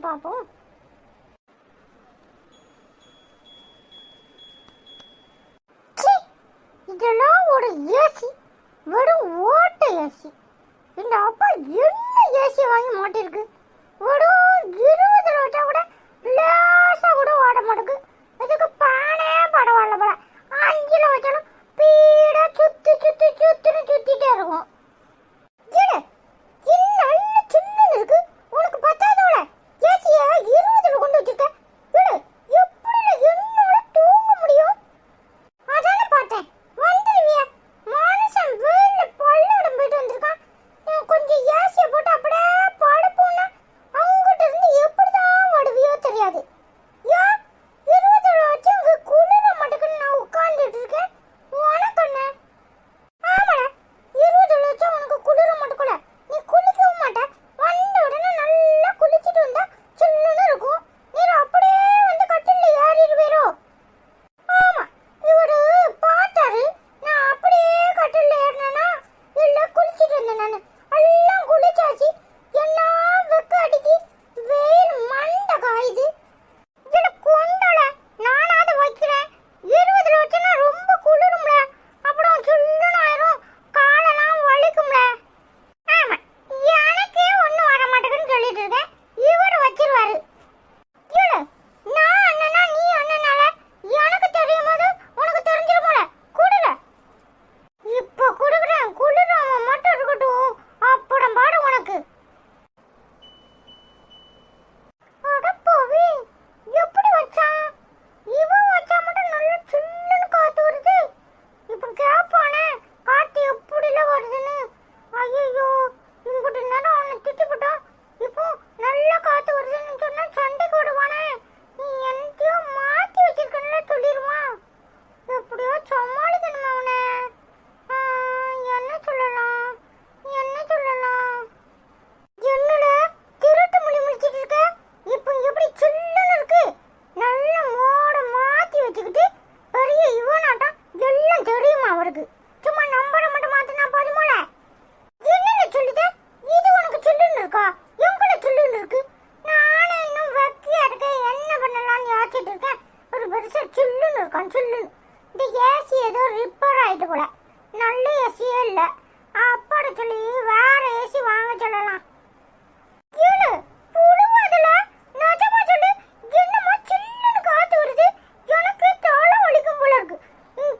பார்ப்போம். இதெல்லாம் ஒரு ஏசி, வெறும் ஓட்ட ஏசி. இந்த அப்பா என்ன ஏசி வாங்கி மாட்டிருக்கு? வெறும் 20 வச்சா கூட லேசா கூட ஓட மாட்டேங்குது. இதுக்கு பானே பரவாயில்ல போல. 5 வச்சாலும் பீடா சுத்தி சுத்தி சுத்தின்னு சுத்திட்டே இருக்கும். நல்ல சில்லுன்னு இருக்கு. உனக்கு பத்தாதோட ஏசிய 20 கொண்டு வச்சிருக்க. எப்படி என்னோட தூங்க முடியும்? அதானே பார்த்தேன். வந்துருவியா? மனுஷன் வெயில்ல பள்ளியிடம் போயிட்டு வந்திருக்கான். கொஞ்சம் ஏசிய போட்டு அப்படியே படுப்போம்னா அங்கிட்ட இருந்து எப்படிதான் வருவியோ தெரியாது. ஏன் 20 வச்சு அங்க குளிர மாட்டேங்குன்னு நான் உட்கார்ந்துட்டு இருக்கேன். உனக்கு என்ன? ஆமாடா, 20 வச்சா உனக்கு குளிர மாட்டேங்குல. நீ குளிக்கவும் மாட்ட. வந்த உடனே நல்லா குளிச்சுட்டு வந்தா சில்லுன்னு இருக்கும். நீ அப்படியே வந்து கட்டில்ல ஏறிடுவேரோ? ஆமா, இவரு பார்த்தாரு. நான் அப்படியே கட்டில்ல ஏறினா இல்ல குளிச்சுட்டு வந்தேன். நானு எல்லாம் குளிச்சாச்சு. எல்லாம் வெக்க அடிக்கி வெயில் மண்டை காயுது. கொண்டல நானாவது வைக்கிறேன். 20 வச்சுன்னா ரொம்ப குளிரும்ல. அப்புறம் சில்லுன்னு ஆயிரும். காலெல்லாம் வலிக்கும்ல. ஆமா, எனக்கே ஒன்றும் வர மாட்டேங்குன்னு சொல்லிட்டு இருக்கேன். இவர் வச்சிருவாரு. நான் அண்ணனா நீ அண்ணனால எனக்கு தெரியும் போது உனக்கு தெரிஞ்சிருமோல. குடுல இப்ப குடுக்குறேன். குளிராம மட்டும் இருக்கட்டும். அப்படம் பாடு உனக்கு. அடப்பாவி, எப்படி வச்சான்? இவன் வச்சா மட்டும் நல்ல சில்லுன்னு காத்து வருது. இப்ப கேப்பானே காத்து எப்படில வருதுன்னு. ஐயோ, இங்கிட்ட நேரம் அவனை திட்டுப்பட்டான். இப்போ நல்ல காத்து வருதுன்னு சொன்னா சண்டைக்கு விடுவானே. நீ என்னத்தையோ மாத்தி வச்சிருக்கல சொல்லிடுவான். எப்படியோ சமாளிக்கணும் அவனை. என்ன சொல்லலாம்? என்னோட திருட்டு மொழி முடிச்சிட்டு இருக்க. இப்போ எப்படி சில்லுன்னு இருக்கு. நல்ல மோட மாத்தி வச்சுக்கிட்டு பெரிய இவனாட்டம் எல்லாம் தெரியுமா அவருக்கு? சும்மா நம்பரை மட்டும் மாத்தினா போதுமோல. என்னென்ன சொல்லுது? இது உனக்கு சில்லுன்னு இருக்கா? எங்கட சில்லுன்னு இருக்கு? நானே இன்னும் வெக்கையா இருக்கேன். என்ன பண்ணலாம்னு யோசிச்சுட்டு இருக்கேன். ஒரு பெருசா சில்லுன்னு இருக்கான். சில்லுன்னு இந்த ஏசி ஏதோ ரிப்பேர் ஆயிட்டு போல. நல்ல ஏசியே இல்ல. அப்பாட சொல்லி வேற ஏசி வாங்க சொல்லலாம். புழுவாதுல நிஜமா சொல்லு. என்னமா சில்லுன்னு காத்து வருது. எனக்கு தலை வலிக்கும் போல இருக்கு.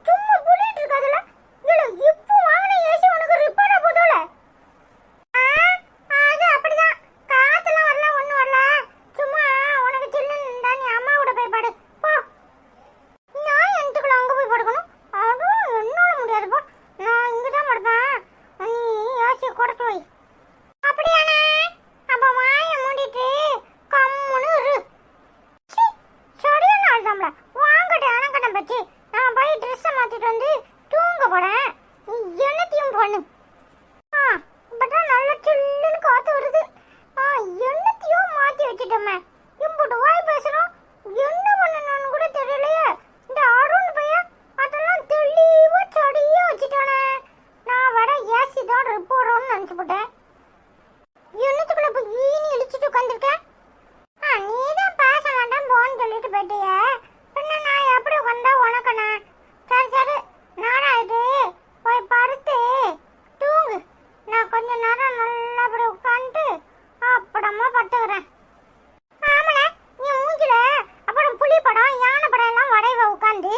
சும்மா புளிட்டு இருக்காதுல. இப்போ வாங்கின ஏசி உனக்கு ரிப்பேர் ஆகுதோல. அது அப்படிதான். காத்தெல்லாம் வரல, ஒன்றும் வரல. சும்மா உனக்கு சில்லுன்னு நீ அம்மா கூட போய் படு போ. நான் எனக்குள்ள அங்கே போய் படுக்கணும். அதுவும் என்னால முடியாதுப்பா. நான் இங்கே தான் படுப்பேன். நீ ஏசியை குறைச்சி வை. அப்படியானே? அப்போ வாயை மூடிட்டு கம்முன்னு இரு. சரியான ஆள்தாம்ல. வாங்கட்டு அணக்கட்டம் பற்றி நான் போய் ட்ரெஸ்ஸை மாற்றிட்டு வந்து தூங்க போறேன். நீ என்னத்தையும் பண்ணு. இப்பதான் நல்ல சில்லுன்னு காத்து வருது. என்னத்தையும் மாற்றி வச்சுட்டோமே. இம்புட்டு வாய் பேசுறோம். என்ன பண்ணணும்னு கூட தெரியலையே. இந்த அருண் பையன் அதெல்லாம் தெளிவா சடியா வச்சுட்டானே. நான் வர ஏசி தான் ரிப்போர்ட்னு நினச்சிப்பட்டேன். என்னத்துக்குள்ள இப்போ ஈனி இழிச்சிட்டு உட்காந்துருக்கேன். நீதான் பேச மாட்டேன் போன்னு சொல்லிட்டு போயிட்டிய. பின்ன நான் எப்படி உட்காந்தா உனக்கண்ணா? சரி நானாயிட்டு போய் படுத்து தூங்கு. நான் கொஞ்ச நேரம் நல்லா அப்படி உட்காந்துட்டு அப்படமா படுத்துக்கிறேன். ஆமாண்ணே, நீ மூஞ்சில அப்புறம் புலி படம் யானை படம் எல்லாம் வரைவ உட்காந்து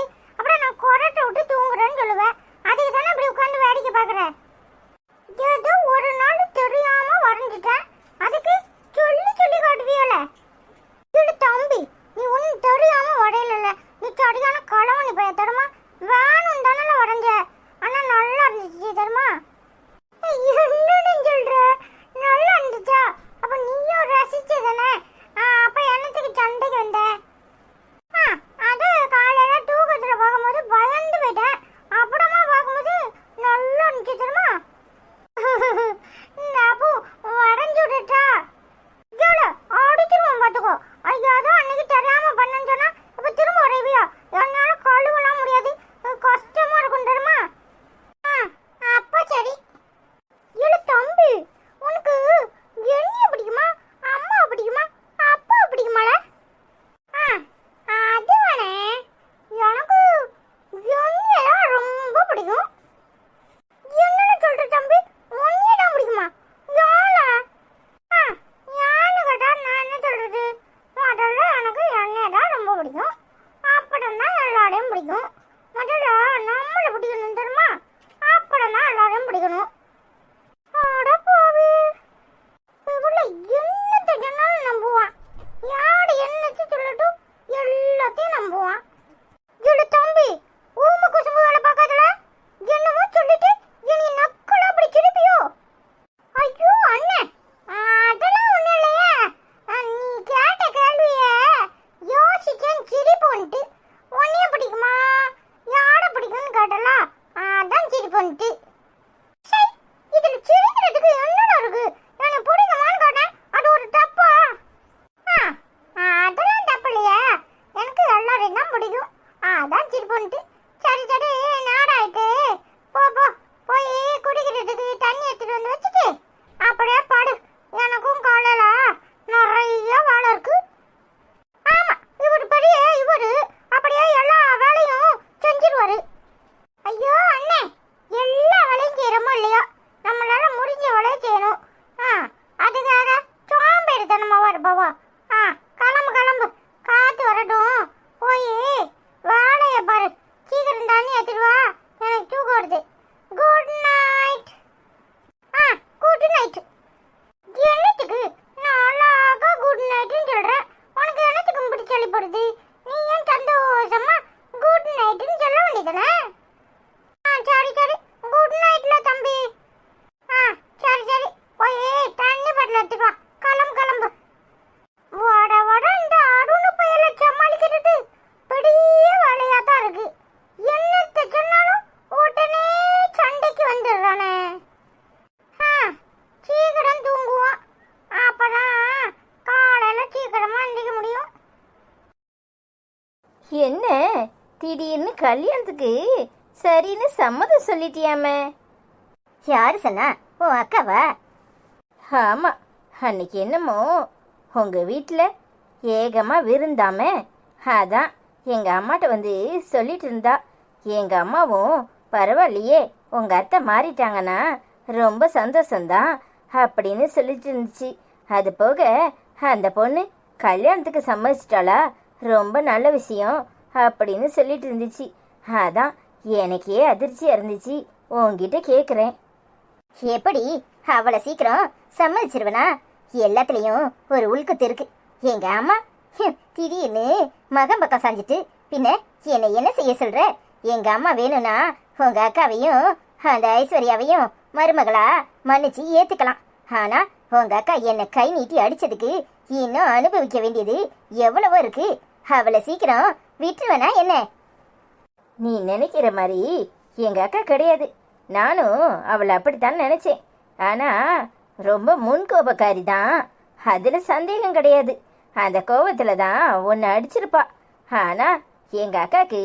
முதல்ல நம்மளை பிடிக்கணும் தெரியுமா? அப்புறம் தான் எல்லாரையும் பிடிக்கணும். அட போவி, இவள என்னத்தை சொன்னாலும் நம்புவான். யாரு என்னத்தை சொல்லட்டும் எல்லாத்தையும் நம்புவான். இவள தம்பி ஊம குசும்பு வேலை பார்க்காதல, என்னமோ சொல்லிட்டு இனி நக்கலா அப்படி சிரிப்பியோ? ஐயோ அண்ணே, அதெல்லாம் ஒண்ணும் இல்லையே. நீ கேட்ட கேள்விய யோசிச்சேன் சிரிப்புன்ட்டு. உன்னைய பிடிக்குமா யார பிடிக்கும்னு கேட்டல, அதான் சிரிப்புன்ட்டு. சரி, இதுல சிரிக்கிறதுக்கு என்னடா இருக்கு? எனக்கு பிடிக்குமான்னு கேட்டேன், அது ஒரு தப்பா? அதெல்லாம் தப்பு இல்லையா, எனக்கு எல்லாரையும் தான் பிடிக்கும், அதான் சிரிப்புன்ட்டு. சரி சரி, நாடாயிட்டு போ போ, போய் குடிக்கிறதுக்கு தண்ணி எடுத்துட்டு வந்து வச்சுட்டு அப்படியே பாடு. எனக்கும் காலையில நிறைய வேலை இருக்கு. ஆமா, இவரு பெரிய இவரு அப்படியே எல்லா வேலையும் செஞ்சிருவாரு. ஐயோ அண்ணே, எல்லா வேலையும் செய்யறோமோ இல்லையோ, நம்மளால முடிஞ்ச வேலையை செய்யணும். அதுக்காக சோம்பேறித்தனமா வருபாவா? கிளம்பு கிளம்பு, காத்து வரட்டும், போய் வேலையை பாரு. சீக்கிரம் தண்ணி எடுத்துட்டு வா, எனக்கு தூக்கம் வருது. Good night. Good night. என்னத்துக்கு நான் அழகா குட் நைட்னு சொல்றேன்? உனக்கு என்னத்துக்கு இப்படி சொல்லி போடுது? நீ ஏன் சந்தோஷமா குட் நைட்னு சொல்ல வேண்டியதானே? சரி சரி, குட் நைட்ல தம்பி. சரி சரி, போய் தண்ணி பாட்டில் எடுத்துட்டு வா. கிளம்பு கிளம்பு. வட வட இந்த அருணு பயலை சமாளிக்கிறது பெரிய வேலையா தான் இருக்கு. என்னத்தை சொன்னாலும் உடனே சண்டைக்கு வந்துடுறானே. சீக்கிரம் தூங்குவான், அப்பதான் காலையில சீக்கிரமா எந்திரிக்க முடியும். என்ன திடீர்னு கல்யாணத்துக்கு சரின்னு சம்மதம் சொல்லிட்டியாமே? யாரு சொன்னா? உன் அக்காவா? ஆமா, அன்னைக்கு என்னமோ உங்க வீட்டில் ஏகமா விருந்தாமே, அதான் எங்க அம்மாட்ட வந்து சொல்லிட்டு இருந்தா. எங்க அம்மாவும் பரவாயில்லையே, உங்க அத்தை மாறிட்டாங்கன்னா ரொம்ப சந்தோஷம்தான் அப்படின்னு சொல்லிட்டு இருந்துச்சு. அது போக அந்த பொண்ணு கல்யாணத்துக்கு சம்மதிச்சிட்டாளா, ரொம்ப நல்ல விஷயம் அப்படின்னு சொல்லிட்டு இருந்துச்சு. அதான் எனக்கே அதிர்ச்சியா இருந்துச்சு, உன்கிட்ட கேட்குறேன். எப்படி அவளை சீக்கிரம் சம்மதிச்சிருவனா? எல்லாத்துலயும் ஒரு உள்குத்து இருக்கு. எங்க அம்மா திடீர்னு மகன் பக்கம் சாஞ்சிட்டு பின்ன என்னை என்ன செய்ய சொல்ற? எங்க அம்மா வேணும்னா உங்க அக்காவையும் அந்த ஐஸ்வர்யாவையும் மருமகளா மன்னிச்சு ஏத்துக்கலாம். ஆனா உங்க அக்கா என்னை கை நீட்டி அடிச்சதுக்கு இன்னும் அனுபவிக்க வேண்டியது எவ்வளவோ இருக்கு. அவளை சீக்கிரம் விட்டுருவேனா என்ன? நீ நினைக்கிற மாதிரி எங்க அக்கா கிடையாது. நானும் அவளை அப்படித்தான் நினைச்சேன். ஆனா ரொம்ப முன்கோபக்காரி தான், அதுல சந்தேகம் கிடையாது. அந்த கோபத்துல தான் உன்னை அடிச்சிருப்பா. ஆனா எங்க அக்காக்கு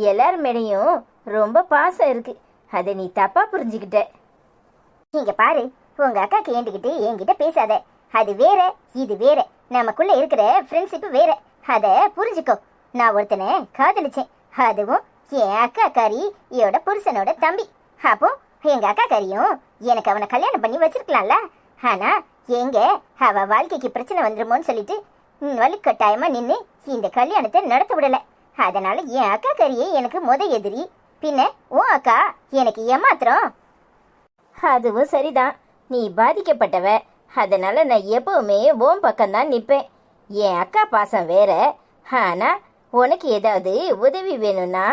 எல்லார் மேலையும் ரொம்ப பாசம் இருக்கு, அதை நீ தப்பா புரிஞ்சுக்கிட்ட. இங்க பாரு, உங்க அக்காக்கு ஏண்டிக்கிட்டு என்கிட்ட பேசாத. அது வேற, இது வேற. நமக்குள்ள இருக்கிற ஃப்ரெண்ட்ஷிப் வேற, அத புரிஞ்சுக்கோ. நான் ஒருத்தனை காதலிச்சேன், அதுவும் என் அக்காக்காரி இயோட புருஷனோட தம்பி. அப்போ எங்க அக்காக்காரியும் எனக்கு அவனை கல்யாணம் பண்ணி வச்சிருக்கலாம்ல. ஆனா எங்க அவ வாழ்க்கைக்கு பிரச்சனை வந்துருமோன்னு சொல்லிட்டு வலுக்கட்டாயமா நின்று இந்த கல்யாணத்தை நடத்த விடல. அதனால என் அக்காக்காரியே எனக்கு முத எதிரி, பின்ன உன் அக்கா எனக்கு ஏமாத்திரம். அதுவும் சரிதான், நீ பாதிக்கப்பட்டவ. அதனால நான் எப்பவுமே உன் பக்கம்தான் நிற்பேன். என் அக்கா பாசம் வேற. ஆனா உனக்கு ஏதாவது உதவி வேணும்னா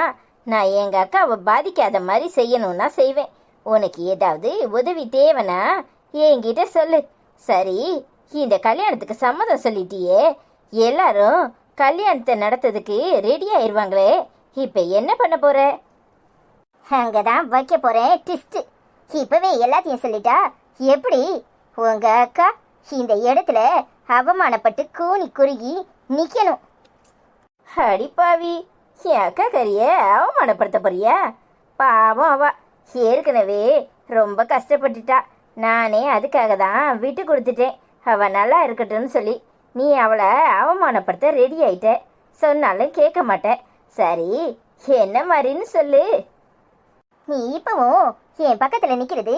நான் எங்க அக்காவை பாதிக்காத மாதிரி செய்யணும்னா செய்வேன். உனக்கு ஏதாவது உதவி தேவைன்னா என்கிட்ட சொல்லு. சரி, இந்த கல்யாணத்துக்கு சம்மதம் சொல்லிட்டியே, எல்லாரும் கல்யாணத்தை நடத்துறதுக்கு ரெடி ஆயிருவாங்களே, இப்ப என்ன பண்ண போற? அங்கதான் வைக்க போறேன் ட்விஸ்ட். இப்பவே எல்லாத்தையும் சொல்லிட்டா எப்படி? உங்க அக்கா இந்த இடத்துல அவமானப்பட்டு கூனி குறுகி நிக்கணும். அடிப்பாவி, என் அக்கா கரிய அவமானப்படுத்த போறியா? பாவம், அவ ஏற்கனவே ரொம்ப கஷ்டப்பட்டுட்டா. நானே அதுக்காக தான் விட்டு கொடுத்துட்டேன், அவ நல்லா இருக்கட்டும்னு சொல்லி. நீ அவளை அவமானப்படுத்த ரெடி ஆயிட்ட, சொன்னாலும் கேட்க மாட்டேன். சரி, என்ன மாதிரின்னு சொல்லு. நீ இப்பவும் என் பக்கத்துல நிக்கிறது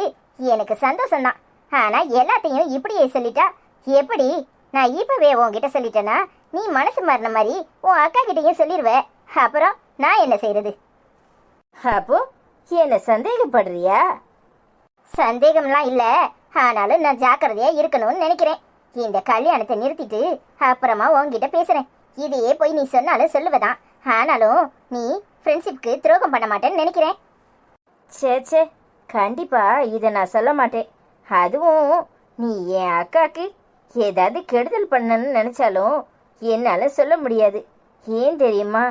எனக்கு சந்தோஷம்தான். ஆனா எல்லாத்தையும் இப்படியே சொல்லிட்டா எப்படி? நான் இப்பவே உன்கிட்ட சொல்லிட்டேன்னா நீ மனசு மாறின மாதிரி உன் அக்கா கிட்டயும் சொல்லிடுவ. அப்புறம் நான் என்ன செய்யறது? அப்போ என்ன சந்தேகப்படுறியா? சந்தேகம்லாம் இல்ல, ஆனாலும் நான் ஜாக்கிரதையா இருக்கணும்னு நினைக்கிறேன். இந்த கல்யாணத்தை நிறுத்திட்டு அப்புறமா உன்கிட்ட பேசுறேன். இதையே போய் நீ சொன்னாலும் சொல்லுவதான், ஆனாலும் நீ ஃப்ரெண்ட்ஷிப்க்கு துரோகம் பண்ண மாட்டேன்னு நினைக்கிறேன். சே கண்டிப்பா இதை நான் சொல்ல மாட்டேன். அதுவும் நீ என் அக்காக்கு ஏதாவது கெடுதல் பண்ணணும்னு நினைச்சாலும் என்னால சொல்ல முடியாது. ஏன் தெரியுமா?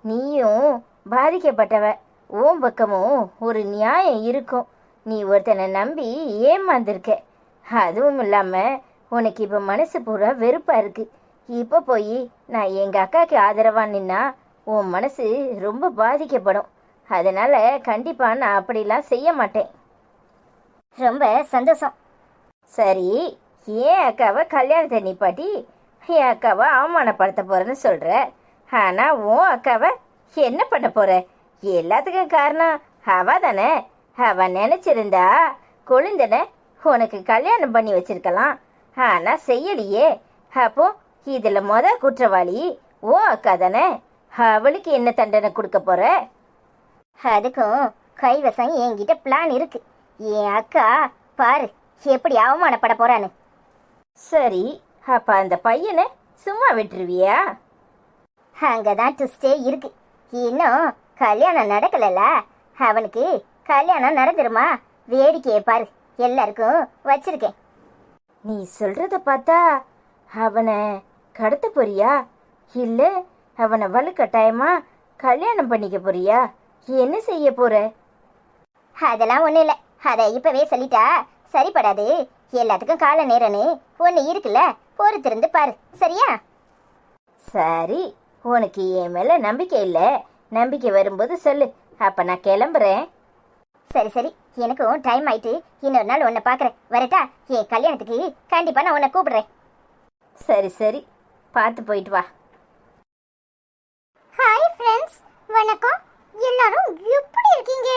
நீயும் பாதிக்கப்பட்டவ, உன் பக்கமும் ஒரு நியாயம் இருக்கும். நீ ஒருத்தனை நம்பி ஏமாந்துருக்க. அதுவும் இல்லாம உனக்கு இப்போ மனசு பூரா வெறுப்பா இருக்கு. இப்போ போய் நான் எங்க அக்காவுக்கு ஆதரவா நின்னா உன் மனசு ரொம்ப பாதிக்கப்படும். அதனால கண்டிப்பா நான் அப்படிலாம் செய்ய மாட்டேன். ரொம்ப சந்தோஷம். சரி, ஏன் அக்காவை கல்யாணத்தை நிப்பாட்டி என் அக்காவை அவமானப்படுத்த போறேன்னு சொல்ற. ஆனா உன் அக்காவை என்ன பண்ண போற? எல்லாத்துக்கும் காரணம் அவ தானே. அவ நினைச்சிருந்தா கொழுந்தனை உனக்கு கல்யாணம் பண்ணி வச்சிருக்கலாம். ஆனா செய்யலையே. அப்போ இதுல குற்றவாளி ஓ அக்கா தானே. அவளுக்கு என்ன தண்டனை கொடுக்க போற? அதுக்கும் கைவசம் என்கிட்ட பிளான் இருக்கு. என் அக்கா பாரு எப்படி அவமானப்பட போறான்னு. சரி, அப்ப அந்த பையனை சும்மா விட்டுருவியா? அங்கதான் ட்விஸ்டே இருக்கு. இன்னும் கல்யாணம் நடக்கலல்ல. அவனுக்கு கல்யாணம் நடந்துருமா? வேடிக்கையை பாரு, எல்லாருக்கும் வச்சிருக்கேன். நீ சொல்றத பார்த்தா அவனை கடத்த போறியா, இல்ல அவனை வலுக்கட்டாயமா கல்யாணம் பண்ணிக்க போறியா? என்ன செய்ய போற? அதெல்லாம் ஒண்ணு இல்ல. அதை இப்பவே சொல்லிட்டா சரிப்படாது. எல்லாத்துக்கும் கால நேரம்னு ஒண்ணு இருக்குல்ல, பொறுத்திருந்து பாரு. சரியா? சரி, உனக்கு என் மேல நம்பிக்கை இல்ல. நம்பிக்கை வரும்போது சொல்லு, அப்ப நான் கிளம்புறேன். சரி சரி, எனக்கும் டைம் ஆயிட்டு. இன்னொரு நாள் உன்னை பாக்குறேன். வரட்டா? என் கல்யாணத்துக்கு கண்டிப்பா நான் உன்னை கூப்பிடுறேன். சரி சரி, பார்த்து போயிட்டு வா. ஹாய் ஃப்ரெண்ட்ஸ், வணக்கம். எல்லாரும் எப்படி இருக்கீங்க?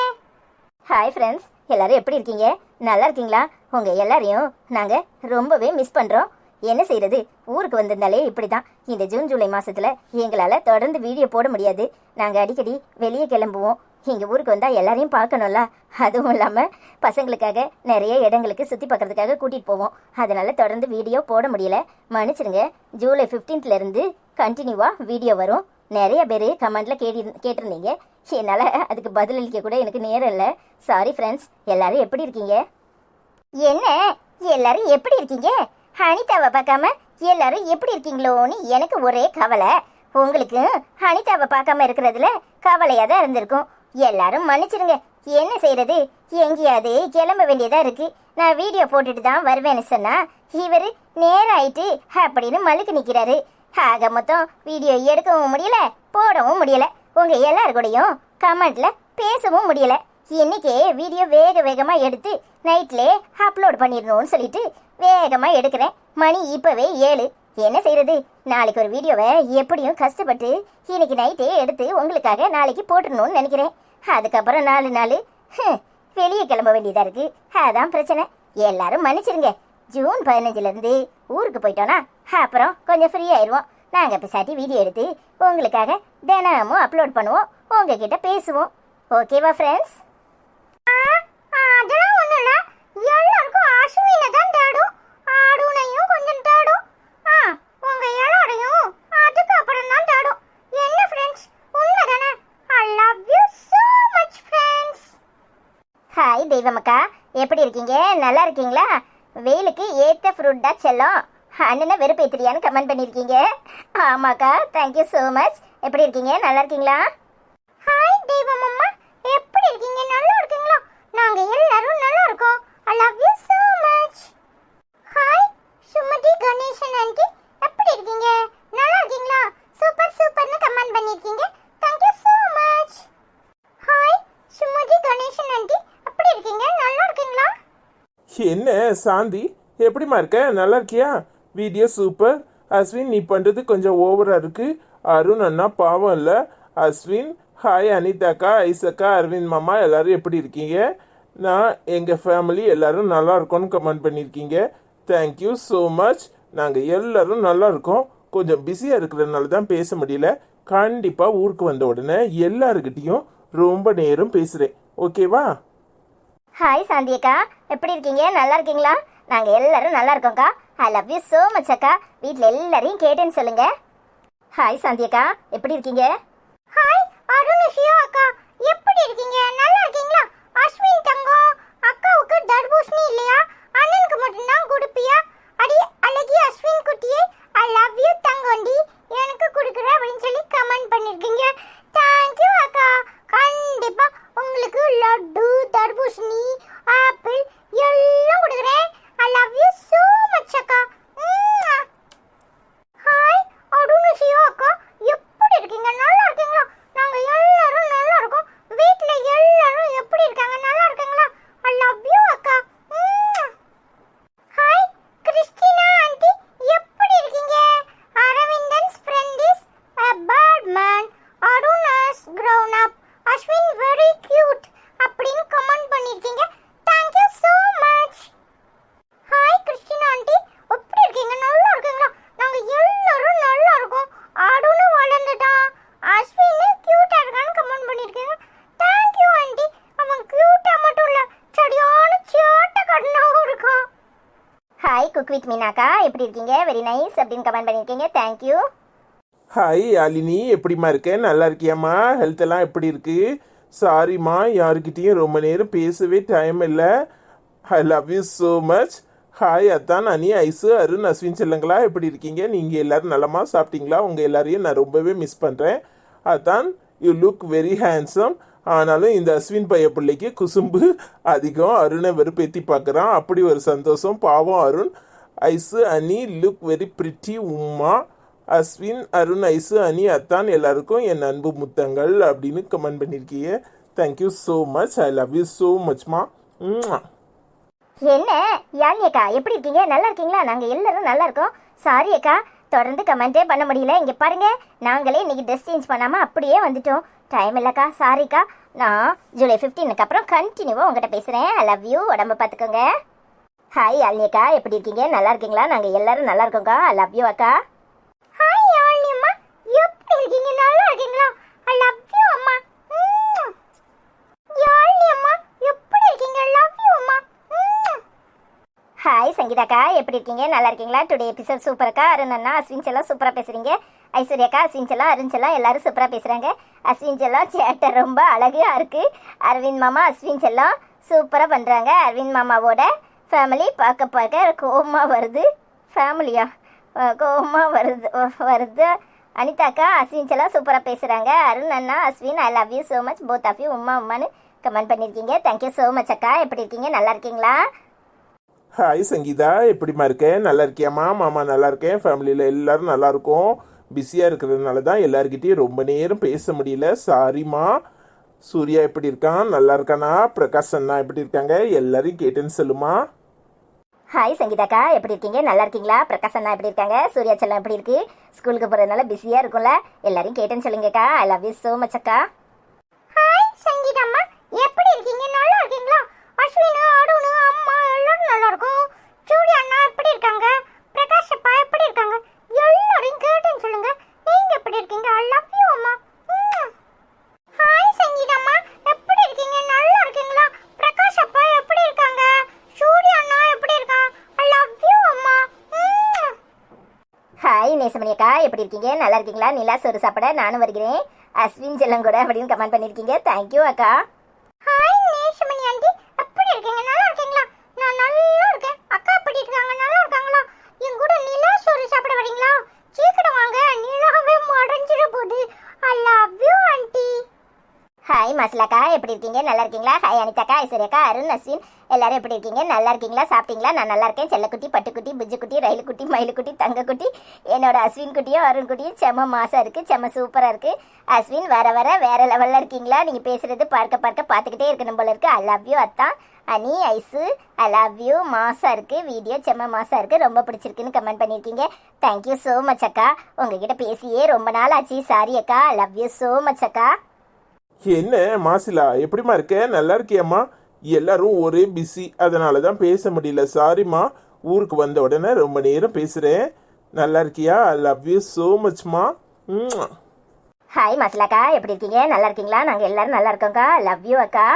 ஹாய் ஃப்ரெண்ட்ஸ், எல்லாரும் எப்படி இருக்கீங்க? நல்லா இருக்கீங்களா? உங்க எல்லாரையும் நாங்க ரொம்பவே மிஸ் பண்றோம். என்ன செய்யறது, ஊருக்கு வந்திருந்தாலே இப்படிதான். இந்த ஜூன் ஜூலை மாசத்துல எங்களால தொடர்ந்து வீடியோ போட முடியாது. நாங்க அடிக்கடி வெளியே கிளம்புவோம். இங்க ஊருக்கு வந்தா எல்லாரையும் பார்க்கணும்ல. அதுவும் இல்லாம பசங்களுக்காக நிறைய இடங்களுக்கு சுத்தி பார்க்கறதுக்காக கூட்டிட்டு போவோம். அதனால தொடர்ந்து வீடியோ போட முடியல, மன்னிச்சிருங்க. ஜூலை 15ல இருந்து கண்டினியூவா வீடியோ வரும். நிறைய பேர் கமெண்ட்ல கேட்டிருந்தீங்க. என்னால அதுக்கு பதிலளிக்க கூட எனக்கு நேரம் இல்லை. Sorry friends. எல்லாரும் எப்படி இருக்கீங்க? என்ன எல்லாரும் எப்படி இருக்கீங்க? அனிதாவை பார்க்காம எல்லாரும் எப்படி இருக்கீங்களோன்னு எனக்கு ஒரே கவலை. உங்களுக்கு அனிதாவை பார்க்காம இருக்கிறதுல கவலையா தான் இருந்திருக்கும். எல்லாரும் மன்னிச்சிருங்க. என்ன செய்யறது, எங்கேயாவது கிளம்ப வேண்டியதா இருக்கு. நான் வீடியோ போட்டுட்டு தான் வருவேன்னு சொன்னா இவரு நேரம் ஆயிட்டு அப்படின்னு மழுக்கு நிக்கிறாரு. ஆக மொத்தம் வீடியோ எடுக்கவும் முடியல, போடவும் முடியல. உங்க எல்லாரு கூடயும் கமெண்ட்ல பேசவும் முடியல. இன்னைக்கே வீடியோ வேகமா எடுத்து நைட்லே அப்லோட் பண்ணிடணும்னு சொல்லிட்டு வேகமா எடுக்கிறேன். மணி இப்பவே 7. என்ன செய்யறது, நாளைக்கு ஒரு வீடியோவை எப்படியும் கஷ்டப்பட்டு இன்னைக்கு நைட்டே எடுத்து உங்களுக்காக நாளைக்கு போட்டுடணும்னு நினைக்கிறேன். அதுக்கப்புறம் 4 நாள் வெளியே கிளம்ப வேண்டியதா இருக்கு. அதான் பிரச்சனை. எல்லாரும் மன்னிச்சிருங்க. ஜூன் 15ல இருந்து ஊருக்கு போயிட்டோம்னா அப்புறம் கொஞ்சம் ஃப்ரீ ஆயிடுவோம். நாங்க பிசாட்டி வீடியோ எடுத்து உங்களுக்காக தினமும் அப்லோட் பண்ணுவோம், உங்ககிட்ட பேசுவோம். ஓகேவா ஃப்ரெண்ட்ஸ்? அதெல்லாம் ஒண்ணும் இல்ல. எல்லாருக்கும் அஸ்வினை தான் தேடும், ஆடுனையும் கொஞ்சம் தேடும். உங்க எல்லாரையும் அதுக்கப்புறம் தான் தேடும். என்ன ஃப்ரெண்ட்ஸ், உண்மைதானே? I love you so much friends. Hi தெய்வமக்கா, எப்படி இருக்கீங்க? நல்லா இருக்கீங்களா? வெயிலுக்கு ஏத்த ஃப்ரூட்டா செல்லம். அண்ணனை வெறுப்பேத்திரியான்னு கமெண்ட் பண்ணியிருக்கீங்க. ஆமாக்கா, தேங்க்யூ ஸோ மச். எப்படி இருக்கீங்க? நல்லா இருக்கீங்களா? ஹாய் தெய்வம் அம்மா, எப்படி இருக்கீங்க? நல்லா இருக்கீங்களா? நாங்க எல்லாரும் நல்லா இருக்கோம். I love you so much. Hi Sumathi Ganesan aunty, எப்படி இருக்கீங்க? நல்லா இருக்கீங்களா? சூப்பர் சூப்பர்னு கமெண்ட் பண்ணிருக்கீங்க. Thank you so much. Hi Sumathi Ganesan aunty, எப்படி இருக்கீங்க? நல்லா இருக்கீங்களா? என்ன சாந்தி, எப்படிமா இருக்க? நல்லா இருக்கியா? Video super. அஸ்வின், நீ பண்ணுறது கொஞ்சம் ஓவராக இருக்கு. அருண் அண்ணா பாவம் இல்லை. அஸ்வின், ஹாய் அனிதாக்கா, ஐசக்கா, அரவிந்த் மாமா, எல்லாரும் எப்படி இருக்கீங்க? நான் எங்கள் ஃபேமிலி எல்லாரும் நல்லா இருக்கோன்னு கமெண்ட் பண்ணியிருக்கீங்க. Thank you so much. நாங்கள் எல்லாரும் நல்லா இருக்கோம். கொஞ்சம் பிஸியாக இருக்கிறதுனால தான் பேச முடியல. கண்டிப்பாக ஊருக்கு வந்த உடனே எல்லாருக்கிட்டேயும் ரொம்ப நேரம் பேசுகிறேன். ஓகேவா? ஹாய் சாந்தி அக்கா, எப்படி இருக்கீங்க? நல்லா இருக்கீங்களா? நாங்கள் எல்லாரும் நல்லா இருக்கோம்க்கா. I love you so much அக்கா. வீட்டில் எல்லாரையும் கேட்டேன்னு சொல்லுங்க. ஹாய் சாந்தி அக்கா, எப்படி இருக்கீங்க? ஹாய் அருணுஷியா அக்கா, எப்படி இருக்கீங்க? நல்லா இருக்கீங்களா? அஸ்வின் தங்கம், அக்காவுக்கு தர்பூசணி இல்லையா? அண்ணனுக்கு மட்டும்தான் கொடுப்பியா? அடி அழகி அஸ்வின் குட்டியே, ஐ லவ் யூ தங்கோண்டி, எனக்கு கொடுக்குற அப்படின்னு சொல்லி கமெண்ட் பண்ணிருக்கீங்க. தேங்க்யூ அக்கா. கண்டிப்பா உங்களுக்கு லட்டு, தர்பூசணி, ஆப்பிள் எல்லாம் கொடுக்குறேன். ஐ லவ் யூ ஸோ மச் அக்கா. ஹாய் அருணுஷியா அக்கா, எப்படி இருக்கீங்க? நல்லா இருக்கீங்களா? நாங்க எல்லாரும் நல்லா இருக்கோம். வீட்ல எல்லாரும் எப்படி இருக்காங்க? நல்லா இருக்காங்களா? ஐ லவ் யூ அக்கா. ஹாய் கிறிஸ்டினா ஆண்டி, எப்படி இருக்கீங்க? Aravindan's friend is a bad man. Arun has grown up. Ashwin very cute அப்படின்னு கமெண்ட் பண்ணிருக்கீங்க. Thank you so much. Hi Christina aunty, எப்படி இருக்கீங்க? நல்லா இருக்கீங்களா? நாங்க எல்லாரும் நல்லா இருக்கோம். அருண் வளர்ந்துட்டான், அஸ்வின் கியூட்டா இருக்கான்னு கமெண்ட் பண்ணிருக்கீங்க. Thank you aunty. அவன் கியூட்டா மட்டும் இல்ல, சரியான சேட்டை கண்ணாவும் இருக்கான். ஹாய் குக் வித் மீனாக்கா, எப்படி இருக்கீங்க? வெரி நைஸ் அப்படின்னு கமெண்ட் பண்ணியிருக்கீங்க. தேங்க்யூ. ஹாய் யாழினி, எப்படிம்மா இருக்க? நல்லா இருக்கியாம்மா? ஹெல்த் எல்லாம் எப்படி இருக்கு? சாரிம்மா, யாருக்கிட்டேயும் ரொம்ப நேரம் பேசவே டைம் இல்லை. ஐ love you so much. Hi அத்தான், அனி, ஐசு, அருண், அஸ்வின் செல்லுங்களா, எப்படி இருக்கீங்க? நீங்கள் எல்லாரும் நலமா சாப்பிட்டீங்களா? உங்கள் எல்லாரையும் நான் ரொம்பவே மிஸ் பண்ணுறேன். அத்தான், யூ லுக் வெரி ஹேண்ட்ஸம். ஆனாலும் இந்த அஸ்வின் பைய பிள்ளைக்கு குசும்பு அதிகம். அருணை வெறுப்பேற்றி பார்க்குறான். அப்படி ஒரு சந்தோஷம். பாவம் அருண். ஐசு, அனி லுக் வெரி பிரிட்டி. உம்மா, அஸ்வின், அருண், ஐசு, அனி, அத்தான் எல்லாருக்கும் என் அன்பு முத்தங்கள் அப்படின்னு கமெண்ட் பண்ணியிருக்கீங்க. Thank you so much. I love you so மச்மா. என்ன யாழி அக்கா, எப்படி இருக்கீங்க? நல்லா இருக்கீங்களா? நாங்கள் எல்லாரும் நல்லா இருக்கோம். சாரி அக்கா, தொடர்ந்து கமெண்ட்டே பண்ண முடியல. இங்கே பாருங்க, நாங்களே இன்னைக்கு ட்ரெஸ் சேஞ்ச் பண்ணாமல் அப்படியே வந்துட்டோம். டைம் இல்லைக்கா, சாரிக்கா. நான் ஜூலை 15க்கு அப்புறம் கண்டினியூவாக உங்கள்கிட்ட பேசுகிறேன். ஐ லவ் யூ. உடம்பு பார்த்துக்கோங்க. ஹாய் யாழி அக்கா, எப்படி இருக்கீங்க? நல்லா இருக்கீங்களா? நாங்கள் எல்லாரும் நல்லா இருக்கோங்க்கா. ஐ லவ் யூ அக்கா. ஹாய் யாழினி அம்மா, எப்படி இருக்கீங்க? நல்லா இருக்கீங்களா? ஐ லவ் யூ அம்மா. யாழினி அம்மா, எப்படி இருக்கீங்க? லவ் யூ அம்மா. ஹாய் சங்கீதாக்கா, எப்படி இருக்கீங்க? நல்லா இருக்கீங்களா? டுடே எபிசோட் சூப்பரக்கா. அருண் அண்ணா, அஸ்வின் செல்லாம் சூப்பராக பேசுகிறீங்க. ஐஸ்வர்யாக்கா, அஸ்வின் செல்லாம், அருண் செல்லாம் எல்லாரும் சூப்பராக பேசுகிறாங்க. அஸ்வின் செல்லாம் சேட்டை ரொம்ப அழகாக இருக்குது. அரவிந்த் மாமா அஸ்வின் செல்லாம் சூப்பராக பண்ணுறாங்க. அரவிந்த் மாமாவோட ஃபேமிலி பார்க்க பார்க்க கோவமாக வருது. ஃபேமிலியா கோவமாக வருது. அனிதாக்கா, அஸ்வின் செல்லாம் சூப்பராக பேசுகிறாங்க. அருண் அண்ணா, Ashwin, I love you so much both of you. உம்மான்னு கமெண்ட் பண்ணியிருக்கீங்க. தேங்க்யூ ஸோ மச் அக்கா. எப்படி இருக்கீங்க? நல்லா இருக்கீங்களா? ஹாய் சங்கீதா, எப்படிம்மா இருக்கேன்? நல்லா இருக்கியாம்மா? மாமா நல்லா இருக்கேன். ஃபேமிலியில் எல்லாரும் நல்லா இருக்கோம். பிஸியாக இருக்கிறதுனால தான் எல்லாருக்கிட்டையும் ரொம்ப நேரம் பேச முடியல. சாரிம்மா. சூர்யா எப்படி இருக்கான்? நல்லா இருக்கானா? பிரகாஷ் அண்ணா எப்படி இருக்காங்க? எல்லாரையும் கேட்டேன்னு சொல்லுமா. ஹாய் சங்கீதாக்கா, எப்படி இருக்கீங்க? நல்லா இருக்கீங்களா? பிரகாஷ் அண்ணா எப்படி இருக்காங்க? சூர்யா செல்லம் எப்படி இருக்கு? ஸ்கூலுக்கு போகிறதுனால பிஸியாக இருக்கும்ல, எல்லாரையும் கேட்டேன்னு சொல்லுங்கக்கா. ஐ லவ் யூ ஸோ மச் அக்கா. ஹாய் சங்கீதா அம்மா, எப்படி இருக்கீங்க? நல்லா இருக்கீங்களா? அஸ்வின், அருண், அம்மா எல்லாரும் நல்லா இருக்கும். சூர்யா அண்ணா எப்படி இருக்காங்க? பிரகாஷ் அப்பா எப்படி இருக்காங்க? எல்லாரையும் கேட்டேன்னு சொல்லுங்க. நீங்க எப்படி இருக்கீங்க? ஐ லவ் யூ அம்மா. ஹாய் சங்கீதா அம்மா, எப்படி இருக்கீங்க? நல்லா இருக்கீங்களா? பிரகாஷ் அப்பா எப்படி இருக்காங்க? சூர்யா அண்ணா எப்படி இருக்காங்க? ஐ லவ் யூ அம்மா. ஹாய் நேசமணி அக்கா, எப்படி இருக்கீங்க? நல்லா இருக்கீங்களா? நிலா சோறு சாப்பிட நானும் வருகிறேன். அஸ்வின் செல்லம் கூட அப்படின்னு கமெண்ட் பண்ணியிருக்கீங்க. தேங்க்யூ அக்கா. ஹாய் நேஷமணி ஆண்டி, எப்படி இருக்கீங்க? நல்லா இருக்கீங்களா? நான் நல்லா இருக்கேன். அக்கா எப்படி இருக்காங்க? நல்லா இருக்காங்களா? என் கூட நிலா சோறு சாப்பிட வரீங்களா? சீக்கிரம் வாங்க, நிலாவே மறைஞ்சிட போகுது. I love you aunty. Hi மசலாக்கா, எப்படி இருக்கீங்க? நல்லா இருக்கீங்களா? ஹாய் அனிதாக்கா, ஐஸ்வர்யாக்கா, அருண், அஸ்வின் எல்லாரும் எப்படி இருக்கீங்க? நல்லா இருக்கீங்களா? சாப்பிட்டீங்களா? நான் நல்லா இருக்கேன். செல்லக்குட்டி, பட்டுக்குட்டி, புஜ்ஜுக்குட்டி, ரயிலுக்குட்டி, மயிலுக்குட்டி, தங்கக்குட்டி, என்னோட அஸ்வின் குட்டியும் அருண் குட்டியும் செம்ம மாசம் இருக்குது, செம்ம சூப்பராக இருக்குது. அஸ்வின் வர வேற லெவலில் இருக்கீங்களா? நீங்கள் பேசுகிறது பார்த்துக்கிட்டே இருக்கணும் போல இருக்குது. ஐ லவ் யூ அத்தான். அனி, ஐசு, ஐ லவ் யூ. மாசாக இருக்குது வீடியோ, செம்ம மாசாக இருக்குது, ரொம்ப பிடிச்சிருக்குன்னு கமெண்ட் பண்ணியிருக்கீங்க. தேங்க்யூ ஸோ மச் அக்கா. உங்ககிட்ட பேசியே ரொம்ப நாள் ஆச்சு. சாரி அக்கா. ஐ லவ் யூ ஸோ மச் அக்கா. என்ன மாசிலா, எப்படிம்மா இருக்க? நல்லா இருக்கியாம்மா? எல்லாரும் ஒரே பிஸி, அதனால தான் பேச முடியல. சாரிம்மா. ஊருக்கு வந்த உடனே ரொம்ப நேரம் பேசுகிறேன். நல்லா இருக்கியா? ஐ லவ் யூ ஸோ மச்மா. ஹாய் மாசிலாக்கா, எப்படி இருக்கீங்க? நல்லா இருக்கீங்களா? நாங்கள் எல்லாரும் நல்லா இருக்கோங்க்கா. லவ் யூ அக்கா.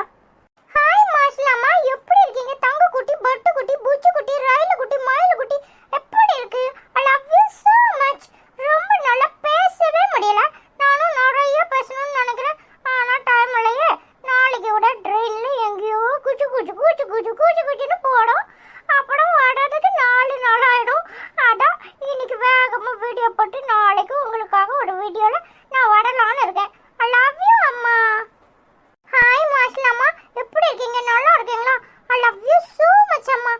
ஹாய் மாஸ்லாமா, எப்படி இருக்கீங்க? தங்க குட்டி, பட்டு குட்டி, பூச்சி குட்டி, ரயிலு குட்டி, மயிலு குட்டி, எப்படி இருக்கு? ஐ லவ் யூ so much. ரொம்ப நல்லா பேசவே முடியல. நானும் நிறைய பேசணும்னு நினைக்கிறேன், ஆனா டைம் இல்லையே. நாளைக்கு கூட ட்ரெயின்ல எங்கேயோ குச்சு குச்சு குச்சு குச்சு குச்சு குச்சுன்னு போடும். அப்புறம் வர்றதுக்கு 4 நாள் ஆயிடும். அதான் இன்னைக்கு வேகமா வீடியோ போட்டு நாளைக்கு உங்களுக்காக ஒரு வீடியோல நான் வரலான்னு இருக்கேன். ஐ லவ் யூ அம்மா. ஹாய் மாஸ்லாமா, எப்படி இருக்கீங்க? நல்லா இருக்கீங்களா? I love you so much அம்மா.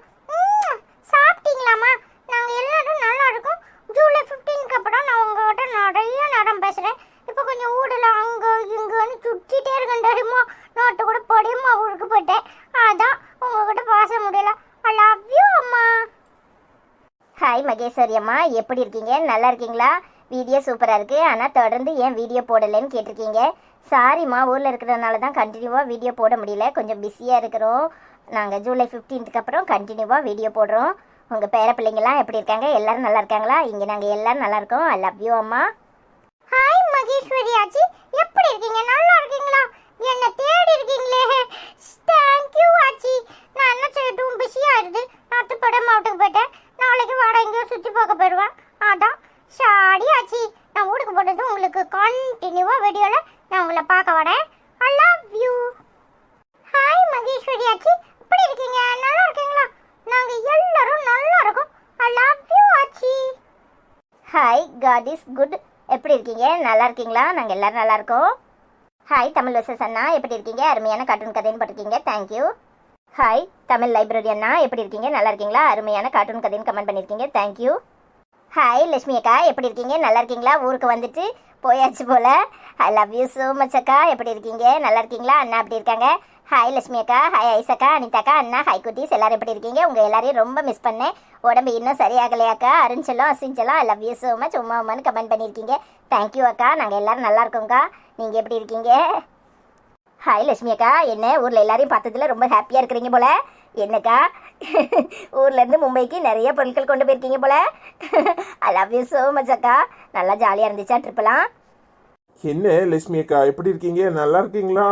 சாப்பிட்டீங்களாம்மா? நாங்கள் எல்லாரும் நல்லா இருக்கோம். ஜூலை 15க்கு அப்புறம் நான் உங்ககிட்ட நிறைய நேரம் பேசுகிறேன். இப்போ கொஞ்சம் ஊடல அங்கே இங்கேன்னு சுற்றிட்டே இருக்கேன் தெரியுமா? நோட்டு கூட பொடியுமா ஊருக்கு போயிட்டேன். அதான் உங்ககிட்ட பேச முடியல. ஐ லவ் யூ அம்மா. ஹாய் மகேஸ்வரி அம்மா, எப்படி இருக்கீங்க? நல்லா இருக்கீங்களா? வீடியோ சூப்பராக இருக்குது, ஆனால் தொடர்ந்து ஏன் வீடியோ போடலைன்னு கேட்டிருக்கீங்க. சாரிம்மா, ஊரில் இருக்கிறதுனால தான் கண்டினியூவாக வீடியோ போட முடியல. கொஞ்சம் பிஸியாக இருக்கிறோம். நாங்கள் ஜூலை 15க்கு அப்புறம் கண்டினியூவாக வீடியோ போடுறோம். உங்கள் பேர பிள்ளைங்களாம் எப்படி இருக்காங்க? எல்லாரும் நல்லா இருக்காங்களா? இங்கே நாங்கள் எல்லாரும் நல்லா இருக்கோம். ஐ லவ் யூ அம்மா. ஹாய் மகேஸ்வரி ஆச்சி, எப்படி இருக்கீங்க? நல்லா இருக்கீங்களா? என்ன தேடி இருக்கீங்களே. தேங்க் யூ ஆச்சி. நான் என்ன செய்யட்டும், பிஸியாக இருக்குது. நாட்டு படம் மாவட்டத்துக்கு போயிட்டேன். நாளைக்கு வாட எங்கேயோ சுற்றி பார்க்க போயிடுவேன். அதான் சாரி ஆச்சி, நான் ஊருக்கு போட்டது உங்களுக்கு கண்டினியூவாக வீடியோவில் நான் உங்களை பார்க்க வரேன். I love you. Hi Maheswari ஆச்சி, எப்படி இருக்கீங்க? நல்லா இருக்கீங்களா? நாங்கள் எல்லாரும் நல்லா இருக்கோம். ஐ லவ் யூ ஆச்சி. Hi, God is good. எப்படி இருக்கீங்க? நல்லா இருக்கீங்களா? நாங்கள் எல்லாரும் நல்லா இருக்கோம். ஹாய் தமிழ் வசஸ் அண்ணா, எப்படி இருக்கீங்க? அருமையான கார்ட்டூன் கதைன்னு போட்டிருக்கீங்க, தேங்க்யூ. ஹாய் தமிழ் லைப்ரரி அண்ணா, எப்படி இருக்கீங்க? நல்லா இருக்கீங்களா? அருமையான கார்ட்டூன் கதைன்னு கமெண்ட் பண்ணியிருக்கீங்க, தேங்க்யூ. ஹாய் லட்சுமி அக்கா, எப்படி இருக்கீங்க? நல்லா இருக்கீங்களா? ஊருக்கு வந்துட்டு போயாச்சு போல. ஐ லவ் யூ ஸோ மச் அக்கா. எப்படி இருக்கீங்க? நல்லா இருக்கீங்களா? அண்ணா எப்படி இருக்காங்க? ஹாய் லட்சுமி அக்கா, ஹாய் ஐசக்கா, அனிதாக்கா, அண்ணா, ஹாய் குட்டீஸ், எல்லாரும் எப்படி இருக்கீங்க? உங்கள் எல்லாரையும் ரொம்ப மிஸ் பண்ணேன். உடம்பு இன்னும் சரியாகலையாக்கா? அருஞ்சலம் அசிஞ்சலம் I love you so much உமா உமான்னு கமெண்ட் பண்ணியிருக்கீங்க, தேங்க்யூ அக்கா. நாங்கள் எல்லாரும் நல்லா இருக்கோங்க்கா. நீங்கள் எப்படி இருக்கீங்க? ஹாய் லட்சுமி அக்கா, என்ன ஊரில் எல்லாரையும் பார்த்ததுல ரொம்ப ஹாப்பியாக இருக்கிறீங்க போல. என்னக்கா, ஊர்லேருந்து மும்பைக்கு நிறைய பொருட்கள் கொண்டு போயிருக்கீங்க போல. ஐ லவ் யூ ஸோ மச் அக்கா. நல்லா ஜாலியாக இருந்துச்சா ட்ரிப்பெல்லாம்? என்ன லட்சுமி அக்கா, எப்படி இருக்கீங்க? நல்லா இருக்கீங்களா?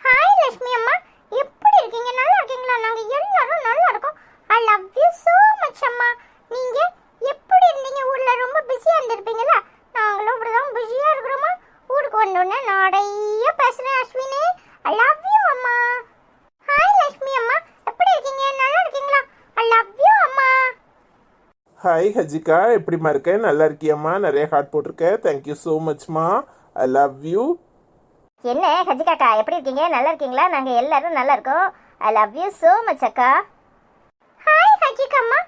ஹாய் லட்சுமி அம்மா, எப்படி இருக்கீங்க? நல்லா இருக்கீங்களா? நாங்கள் எல்லாரும் நல்லா இருக்கோம். I love you so much அம்மா. நீங்கள் எப்படி இருந்தீங்க? ஊரில் ரொம்ப பிஸியாக இருந்திருப்பீங்களா? நாங்களும் இப்படிதான் பிஸியாக இருக்கிறோமா? ஊருக்கு வந்தோடனே நிறைய பேசுகிறேன் அஸ்வினி. ஐ லவ் யூ அம்மா. ஹாய் லட்சுமி அம்மா, எப்படி இருக்கீங்க? நல்லா இருக்கீங்களா? ஐ லவ் யூ அம்மா. ஹாய் ஹஜிகா, எப்படிம்மா இருக்க? நல்லா இருக்கியம்மா? நிறைய ஹார்ட் போட்டிருக்க, தேங்க்யூ ஸோ மச்மா. I love you. என்ன ஹஜிகாக்கா, எப்படி இருக்கீங்க? நல்லா இருக்கீங்களா? நாங்கள் எல்லாரும் நல்லா இருக்கோம். I love you so much அக்கா. ஹாய் ஹஜிகா அம்மா,